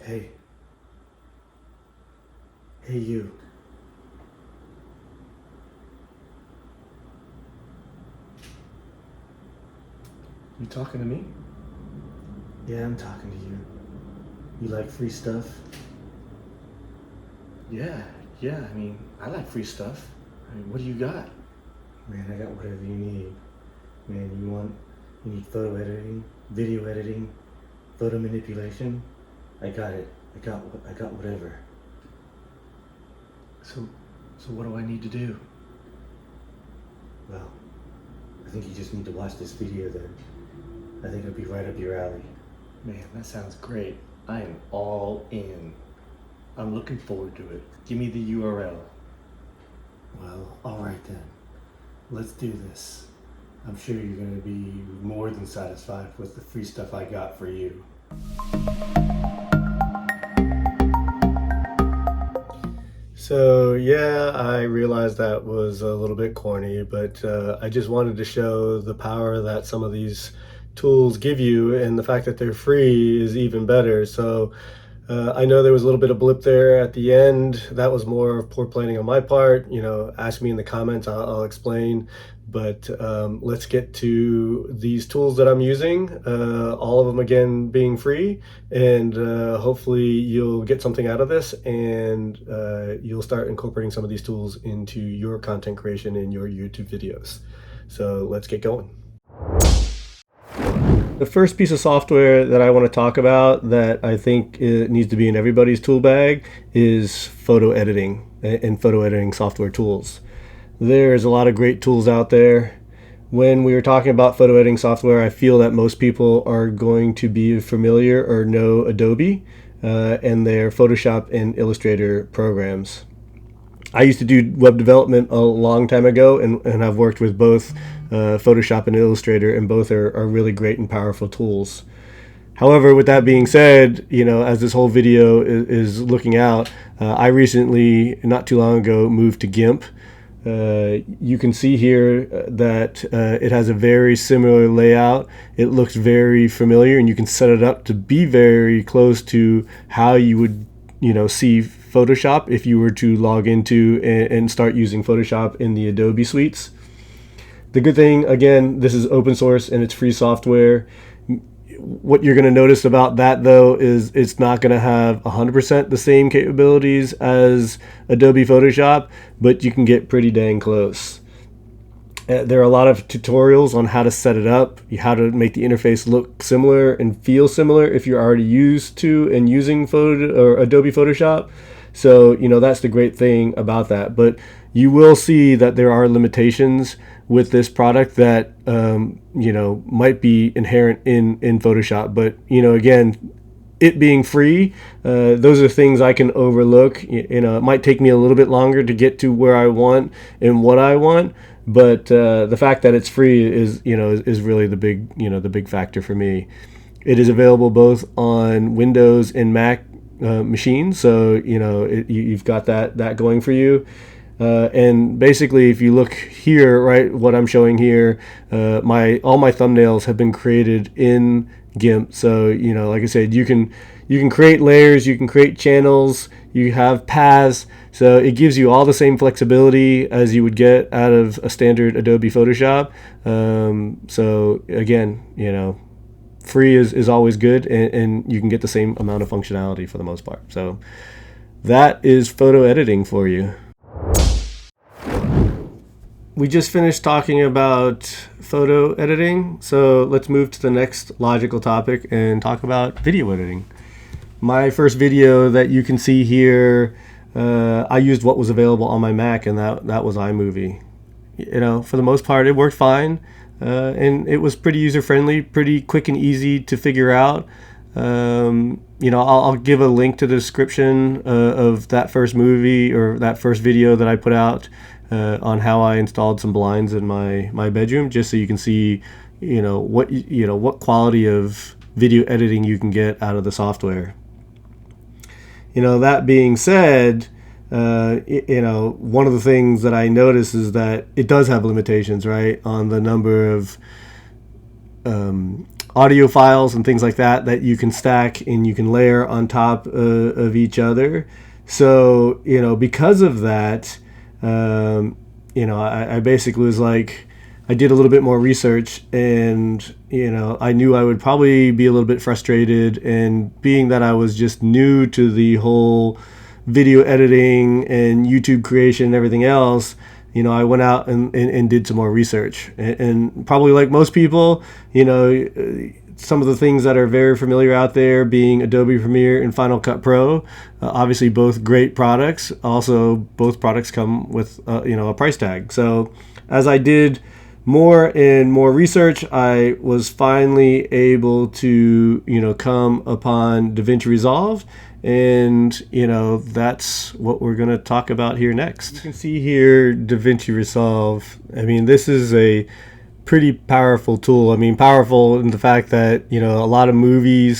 Hey. Hey, you. You talking to me? Yeah, I'm talking to you. You like free stuff? Yeah, yeah. I like free stuff. What do you got? Man, I got whatever you need. Man, you need photo editing, video editing, photo manipulation? I got it. I got whatever. So, so what do I need to do? Well, I think you just need to watch this video then. I think it'll be right up your alley. Man, that sounds great. I am all in. I'm looking forward to it. Give me the URL. Well, alright then. Let's do this. I'm sure you're gonna be more than satisfied with the free stuff I got for you. So yeah, I realized that was a little bit corny, but I just wanted to show the power that some of these tools give you, and the fact that they're free is even better. So I know there was a little bit of blip there at the end. That was more of poor planning on my part. Ask me in the comments, I'll explain. But let's get to these tools that I'm using, all of them again being free. And hopefully you'll get something out of this, and you'll start incorporating some of these tools into your content creation in your YouTube videos. So let's get going. The first piece of software that I want to talk about that I think it needs to be in everybody's tool bag is photo editing and photo editing software tools. There's a lot of great tools out there. When we were talking about photo editing software, I feel that most people are going to be familiar or know Adobe and their Photoshop and Illustrator programs. I used to do web development a long time ago, and I've worked with both Photoshop and Illustrator, and both are really great and powerful tools. However, with that being said, as this whole video is looking out, I recently, not too long ago, moved to GIMP. You can see here that it has a very similar layout. It looks very familiar, and you can set it up to be very close to how you would see Photoshop if you were to log into and start using Photoshop in the Adobe suites. The good thing, again, this is open source and it's free software. What you're going to notice about that, though, is it's not going to have 100% the same capabilities as Adobe Photoshop, but you can get pretty dang close. There are a lot of tutorials on how to set it up, how to make the interface look similar and feel similar if you're already used to and using Adobe Photoshop. So, that's the great thing about that. But you will see that there are limitations with this product that, might be inherent in Photoshop. But, again, it being free, those are things I can overlook. It might take me a little bit longer to get to where I want and what I want. But the fact that it's free is really the big factor for me. It is available both on Windows and Mac machines, so you've got that going for you. And basically, if you look here, right, what I'm showing here, all my thumbnails have been created in GIMP. So like I said, you can create layers, you can create channels, you have paths. So it gives you all the same flexibility as you would get out of a standard Adobe Photoshop. So again, free is always good, and you can get the same amount of functionality for the most part. So that is photo editing for you. We just finished talking about photo editing, so let's move to the next logical topic and talk about video editing. My first video that you can see here, I used what was available on my Mac, and that was iMovie. For the most part, it worked fine, and it was pretty user-friendly, pretty quick and easy to figure out. I'll give a link to the description of that first movie or that first video that I put out on how I installed some blinds in my bedroom, just so you can see, what quality of video editing you can get out of the software. That being said, one of the things that I notice is that it does have limitations, right, on the number of audio files and things like that you can stack and you can layer on top of each other. So, because of that, I basically was like, I did a little bit more research, and I knew I would probably be a little bit frustrated, and being that I was just new to the whole video editing and YouTube creation and everything else, I went out and did some more research, and probably like most people, some of the things that are very familiar out there being Adobe Premiere and Final Cut Pro, obviously both great products. Also, both products come with a price tag. So as I did more and more research, I was finally able to come upon DaVinci Resolve, and that's what we're going to talk about here next. You can see here DaVinci Resolve. I mean, this is a pretty powerful tool. I mean, powerful in the fact that a lot of movie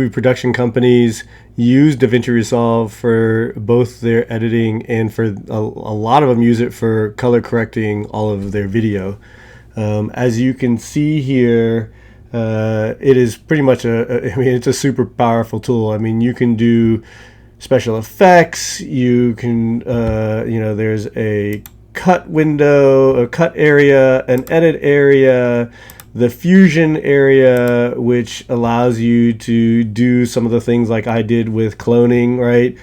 production companies use DaVinci Resolve for both their editing, and for a lot of them use it for color correcting all of their video. As you can see here, it is pretty much it's a super powerful tool. I mean, you can do special effects. You can, there's a cut window, a cut area, an edit area, the fusion area, which allows you to do some of the things like I did with cloning, right?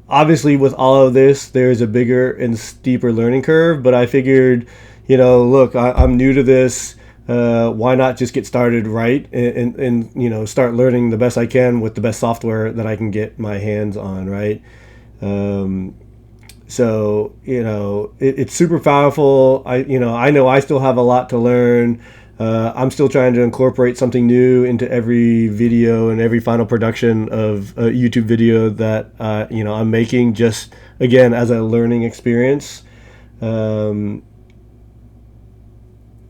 Obviously, with all of this, there's a bigger and steeper learning curve, but I figured, look, I'm new to this. Why not just get started right and start learning the best I can with the best software that I can get my hands on, right? So, it's super powerful. I know I still have a lot to learn. I'm still trying to incorporate something new into every video and every final production of a YouTube video that, I'm making, just, again, as a learning experience.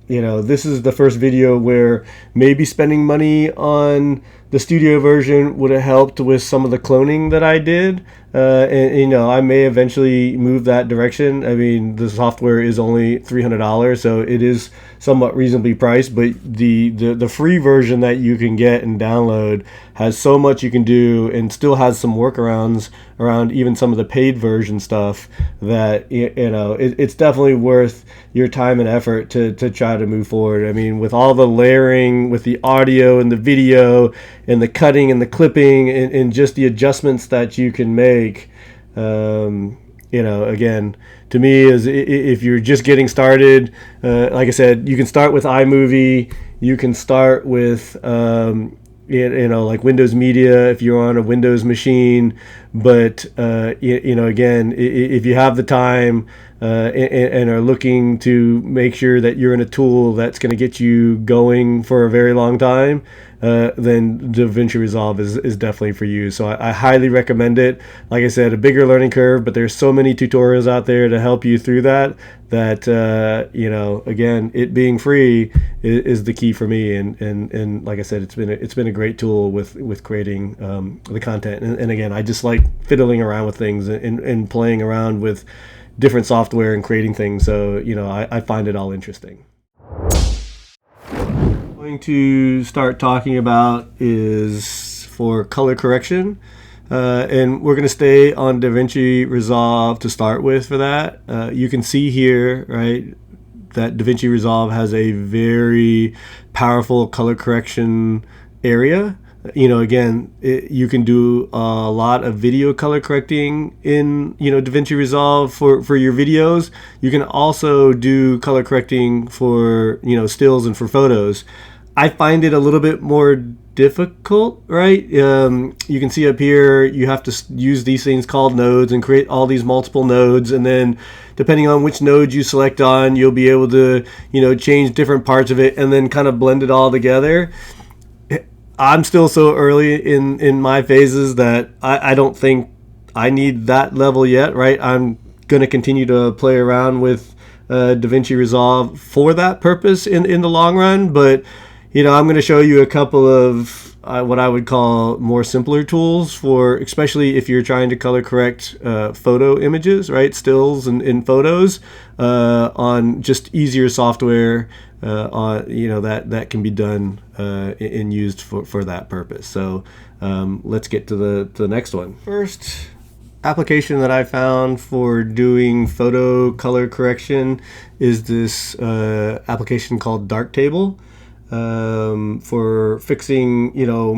This is the first video where maybe spending money on the studio version would have helped with some of the cloning that I did. I may eventually move that direction. I mean, the software is only $300, so it is somewhat reasonably priced, but the free version that you can get and download has so much you can do, and still has some workarounds around even some of the paid version stuff that, it's definitely worth your time and effort to try to move forward. I mean, with all the layering, with the audio and the video and the cutting and the clipping, and just the adjustments that you can make, again, to me, is if you're just getting started, like I said, you can start with iMovie, you can start with like Windows Media if you're on a Windows machine, but again, if you have the time and are looking to make sure that you're in a tool that's going to get you going for a very long time, then DaVinci Resolve is definitely for you. So I highly recommend it. Like I said, a bigger learning curve, but there's so many tutorials out there to help you through that again, it being free is the key for me. And like I said, it's been a great tool with creating the content. And again, I just like fiddling around with things and playing around with different software and creating things. So, I find it all interesting. Going to start talking about is for color correction, and we're going to stay on DaVinci Resolve to start with for that. You can see here, right, that DaVinci Resolve has a very powerful color correction area. Again, you can do a lot of video color correcting in, DaVinci Resolve for your videos. You can also do color correcting for, stills and for photos. I find it a little bit more difficult, right? You can see up here, you have to use these things called nodes and create all these multiple nodes. And then depending on which node you select on, you'll be able to, change different parts of it and then kind of blend it all together. I'm still so early in my phases that I don't think I need that level yet, right? I'm going to continue to play around with DaVinci Resolve for that purpose in the long run. But, I'm going to show you a couple of what I would call more simpler tools for, especially if you're trying to color correct photo images, right? Stills and in photos on just easier software on that can be done and used for that purpose. So let's get to the next one. First application that I found for doing photo color correction is this application called Darktable for fixing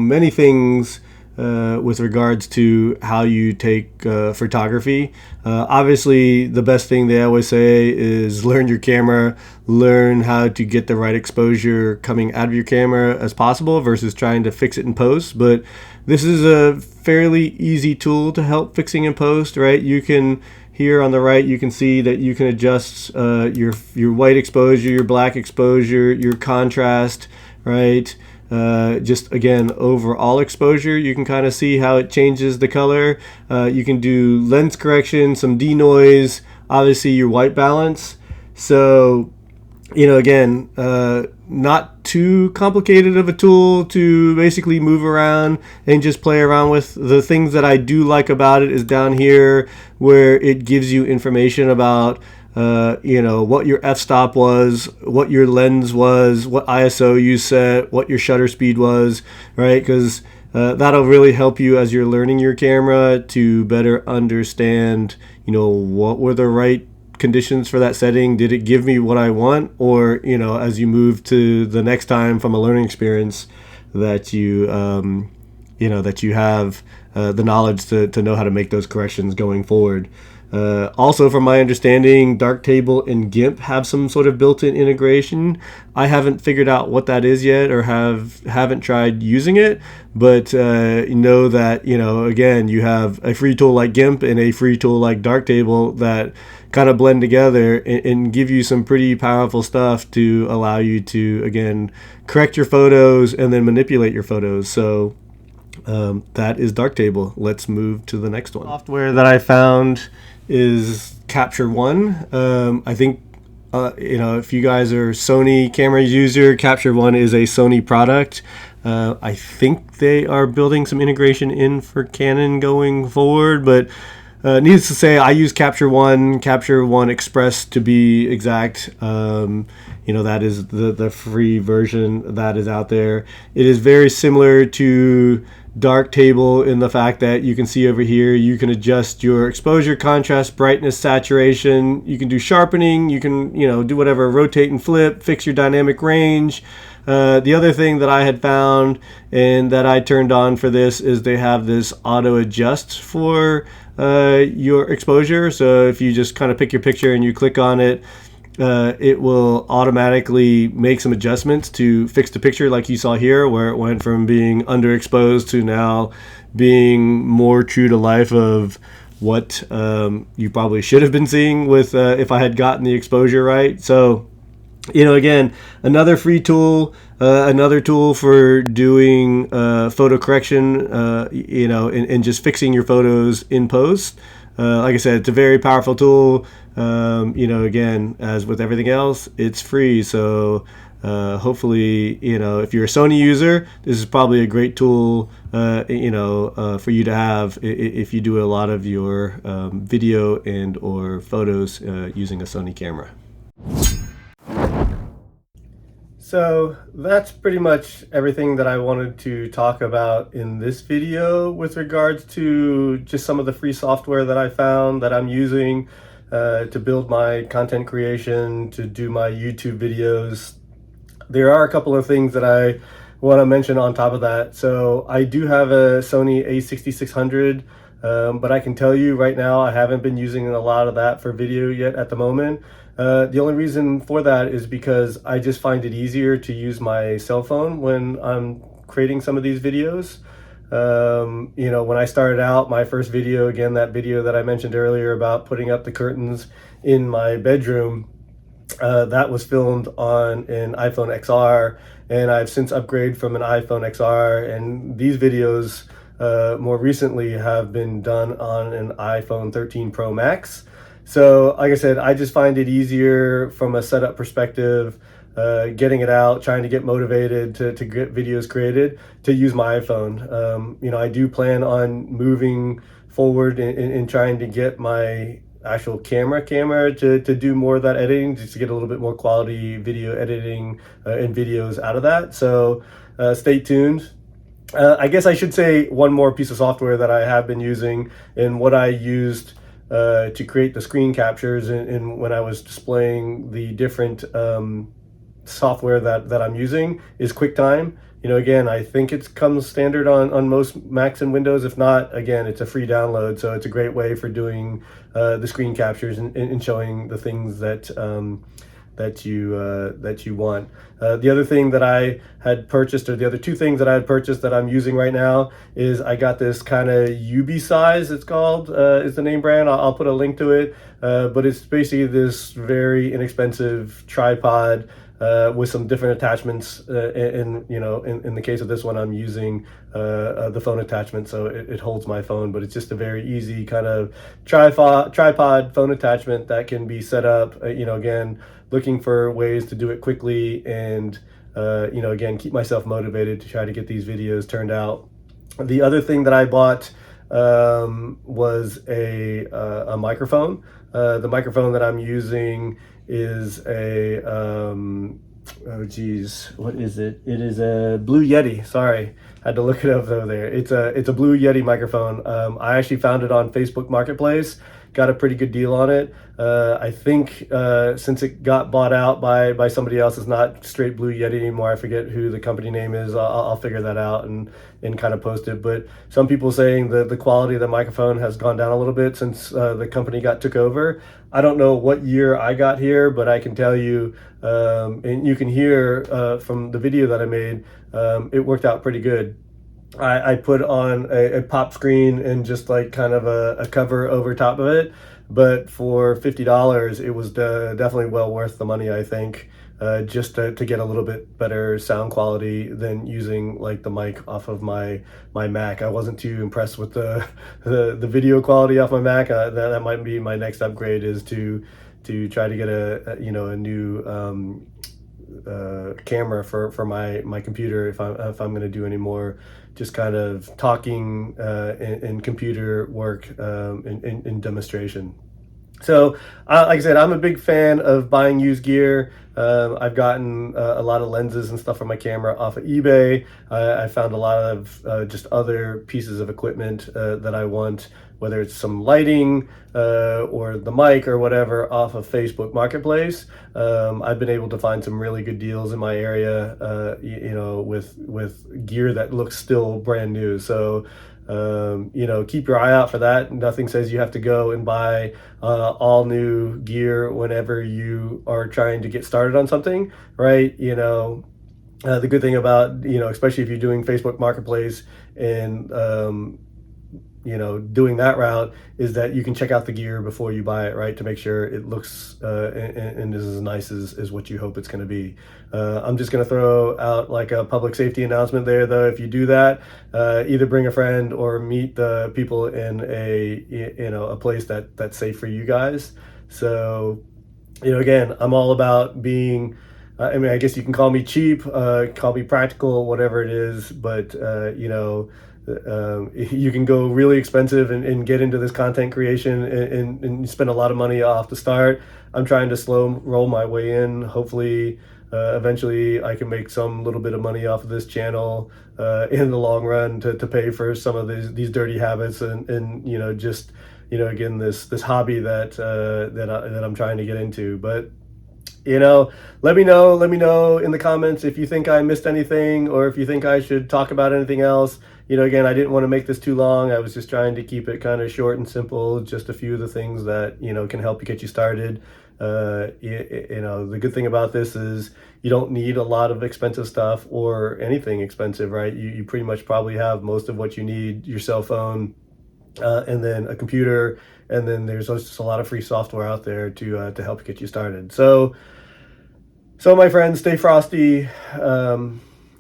many things with regards to how you take photography. Obviously, the best thing they always say is learn your camera, learn how to get the right exposure coming out of your camera as possible versus trying to fix it in post. But this is a fairly easy tool to help fixing in post, right? You can, here on the right, you can see that you can adjust your white exposure, your black exposure, your contrast, right? Just again, overall exposure, you can kind of see how it changes the color. You can do lens correction, some denoise, obviously your white balance. So, again, not too complicated of a tool to basically move around and just play around with. The things that I do like about it is down here where it gives you information about what your f-stop was, what your lens was, what ISO you set, what your shutter speed was, right? Because that'll really help you as you're learning your camera to better understand, what were the right conditions for that setting. Did it give me what I want? Or, as you move to the next time from a learning experience, that you that you have the knowledge to know how to make those corrections going forward. Also, from my understanding, Darktable and GIMP have some sort of built-in integration. I haven't figured out what that is yet, or haven't tried using it. But know that again, you have a free tool like GIMP and a free tool like Darktable that kind of blend together and give you some pretty powerful stuff to allow you to again correct your photos and then manipulate your photos. So that is Darktable. Let's move to the next one. Software that I found is Capture One. I think if you guys are Sony camera user, Capture One is a Sony product. I think they are building some integration in for Canon going forward, but needless to say, I use Capture One Express to be exact. That is the free version that is out there. It is very similar to Darktable in the fact that you can see over here, you can adjust your exposure, contrast, brightness, saturation. You can do sharpening. You can, do whatever, rotate and flip, fix your dynamic range. The other thing that I had found and that I turned on for this is they have this auto adjust for your exposure. So if you just kind of pick your picture and you click on it, it will automatically make some adjustments to fix the picture, like you saw here, where it went from being underexposed to now being more true to life of what you probably should have been seeing with if I had gotten the exposure right. So, again, another free tool, another tool for doing photo correction, and just fixing your photos in post. Like I said, it's a very powerful tool. Again, as with everything else, it's free. So hopefully, if you're a Sony user, this is probably a great tool, for you to have if you do a lot of your video and or photos using a Sony camera. So that's pretty much everything that I wanted to talk about in this video with regards to just some of the free software that I found that I'm using to build my content creation, to do my YouTube videos. There are a couple of things that I want to mention on top of that. So I do have a Sony a6600, but I can tell you right now I haven't been using a lot of that for video yet at the moment. The only reason for that is because I just find it easier to use my cell phone when I'm creating some of these videos. When I started out, my first video, again, that video that I mentioned earlier about putting up the curtains in my bedroom, that was filmed on an iPhone XR, and I've since upgraded from an iPhone XR, and these videos more recently have been done on an iPhone 13 Pro Max. So like I said, I just find it easier from a setup perspective getting it out, trying to get motivated to get videos created, to use my iPhone. I do plan on moving forward in trying to get my actual camera to do more of that editing, just to get a little bit more quality video editing and videos out of that. So stay tuned. I guess I should say one more piece of software that I have been using, and what I used to create the screen captures, and when I was displaying the different software that I'm using, is QuickTime. Again, I think it comes standard on most Macs and Windows. If not, again, it's a free download, so it's a great way for doing the screen captures and showing the things that you want. The other thing that I had purchased, or the other two things that I had purchased that I'm using right now, is I got this kind of UB size. It's called is the name brand. I'll put a link to it. But it's basically this very inexpensive tripod with some different attachments. In the case of this one, I'm using the phone attachment, so it holds my phone. But it's just a very easy kind of tripod phone attachment that can be set up. Again, looking for ways to do it quickly, and again, keep myself motivated to try to get these videos turned out. The other thing that I bought was a microphone. The microphone that I'm using is a oh geez, what is it? It is a Blue Yeti. Sorry, had to look it up over there. It's a Blue Yeti microphone. I actually found it on Facebook Marketplace. Got a pretty good deal on it. I think since it got bought out by somebody else, it's not straight Blue Yeti anymore. I forget who the company name is. I'll figure that out and kind of post it. But some people saying the quality of the microphone has gone down a little bit since the company took over. I don't know what year I got here, but I can tell you, and you can hear from the video that I made, it worked out pretty good. I put on a pop screen and just like kind of a cover over top of it, but for $50 it was definitely well worth the money, I think, just to get a little bit better sound quality than using like the mic off of my Mac. I wasn't too impressed with the video quality off my Mac. That might be my next upgrade, is to try to get a new camera for my computer, if I'm going to do any more just kind of talking and computer work in demonstration. So, like I said, I'm a big fan of buying used gear. I've gotten a lot of lenses and stuff for my camera off of eBay. I found a lot of just other pieces of equipment that I want, whether it's some lighting or the mic or whatever, off of Facebook Marketplace. I've been able to find some really good deals in my area, with gear that looks still brand new. So, keep your eye out for that. Nothing says you have to go and buy all new gear whenever you are trying to get started on something, right? The good thing about, especially if you're doing Facebook Marketplace and, doing that route, is that you can check out the gear before you buy it, right? To make sure it looks and is as nice as what you hope it's going to be. I'm just going to throw out like a public safety announcement there, though. If you do that, either bring a friend or meet the people in a place that's safe for you guys. So, again, I'm all about being, I guess you can call me cheap, call me practical, whatever it is, but you can go really expensive and get into this content creation and spend a lot of money off the start. I'm trying to slow roll my way in. Hopefully, eventually I can make some little bit of money off of this channel in the long run to pay for some of these dirty habits and just again this hobby that I'm trying to get into. But let me know in the comments if you think I missed anything, or if you think I should talk about anything else. Again, I didn't want to make this too long. I was just trying to keep it kind of short and simple, just a few of the things that can help you get you started. The good thing about this is you don't need a lot of expensive stuff or anything expensive, right? You pretty much probably have most of what you need: your cell phone, and then a computer, and then there's just a lot of free software out there to help get you started. So my friends, stay frosty.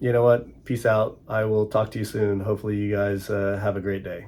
You know what? Peace out. I will talk to you soon. Hopefully you guys have a great day.